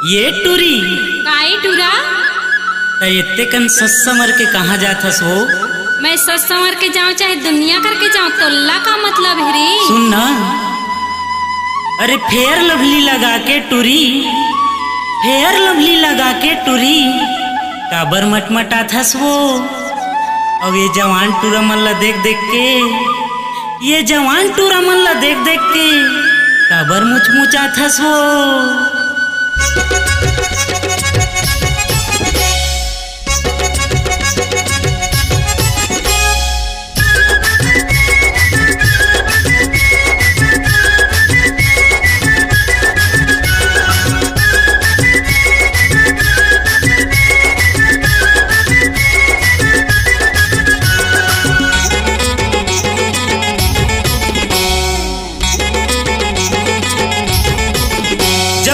ये टूरी काई टूरा? इतने कन सत्समर के कहाँ जात हस हो? मैं सच संवर के जाऊं चाहे दुनिया करके जाऊं, तोल्ला का मतलब है रे। सुन ना, अरे फेयर लवली लगा के टूरी, फेयर लवली लगा के टूरी काबर मटमटात हस वो। और ये जवान टूरा मन ला देख देख के, ये जवान टूरा मन ला देख देख के काबर मुचमुचात हस वो।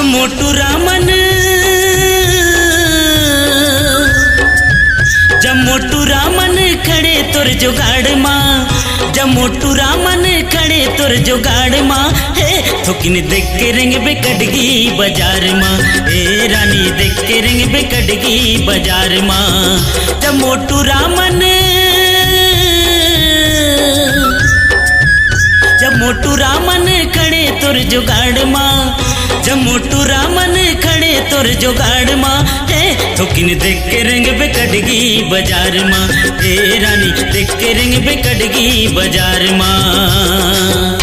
मोटू रामन जब मोटू रामन खड़े तुर जुगाड़ माँ, जब मोटू रामन खड़े तुर जुगाड़ माँ, हे थुकिन देख के रिंग बिकटगी बाजार माँ, हे रानी देख के रिंग बिकटगी बाजार माँ। जब मोटू रामन, जब मोटू रामन खड़े तुर जुगाड़ माँ, जब मोटू रामन खड़े तुर जुगाड़ माँ, हे थुकिन देख के रिंग बिकटगी बाजार माँ, हे रानी देख के रिंग बिकटगी बाजार माँ।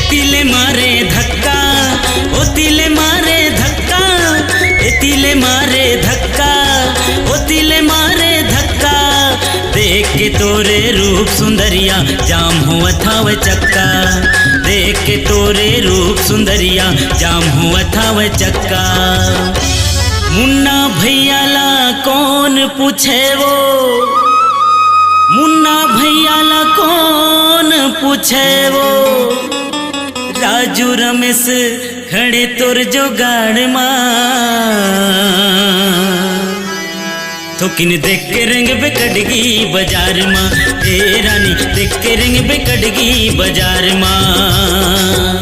तिले मारे धक्का, ओ तिले मारे धक्का, ए तिले मारे धक्का, ओ तिले मारे धक्का, देख के तोरे रूप सुंदरिया जाम हुआ था वह चक्का, देख के तोरे रूप सुंदरिया जाम हुआ था वह चक्का। मुन्ना भैया ला कौन पूछे वो, मुन्ना भैया ला कौन पूछे वो, राजू रमेश खड़े तुर जुगाड़ माँ, थुकिन देख के रिंग बिकटगी बाजार माँ, हे रानी देख के रिंग बिकटगी बाजार माँ।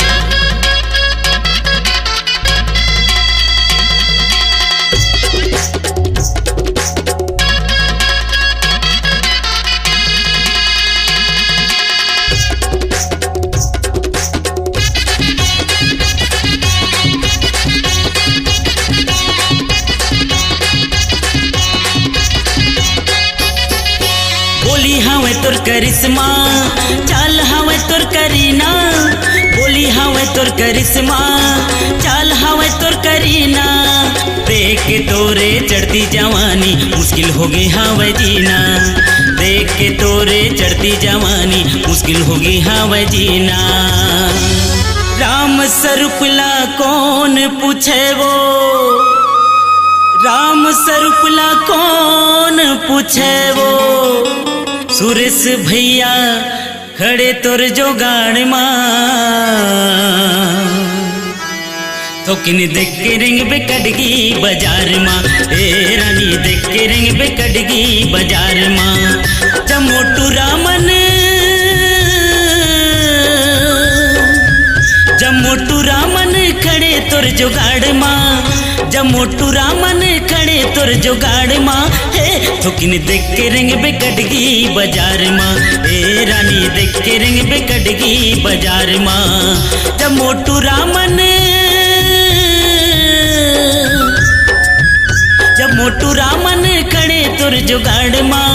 बोली हवे तुर करिश्मा, चाल हवे तुर करीना, बोली हवे तुर करिश्मा, चाल हवे तुर करीना, देख के तोरे चढ़ती जवानी मुश्किल हो गई हवे जीना, देख के तोरे चढ़ती जवानी मुश्किल हो गई हवे जीना। राम स्वरूपला कौन पूछे वो, राम स्वरूपला कौन पूछे वो, सुरेश भैया खड़े तुर जुगाड़ माँ, थुकिन देख के रिंग बिकटगी बाजार माँ, हे रानी देख के रिंग बिकटगी बाजार माँ। जब मोटू रामन, जब मोटू रामन खड़े तुर जुगाड़ माँ, जब मोटू रामन खड़े तुर जुगाड़ माँ, हे थुकिन देख के रिंग बिकटगी बाजार माँ, हे रानी देख के रिंग बिकटगी बाजार माँ। जब मोटू रामन, जब मोटू रामन खड़े तुर जुगाड़ माँ,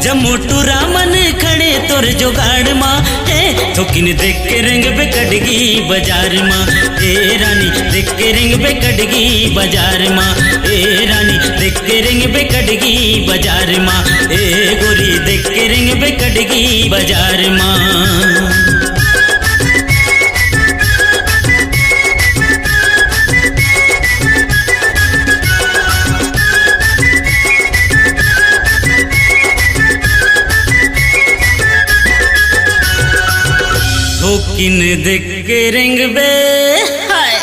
जब मोटू रामन खड़े तुर जुगाड़ माँ, हे थुकिन देख के रिंग बिकटगी बाजार माँ, हे रानी देख के रिंग बिकटगी बाजार माँ, हे रानी देख के रिंग बिकटगी बाजार माँ, हे गोरी देख के रिंग बिकटगी बाजार माँ। हो किन देख के रेंगबे हाय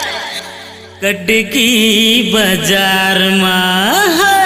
कटकी बाजार मा हाय।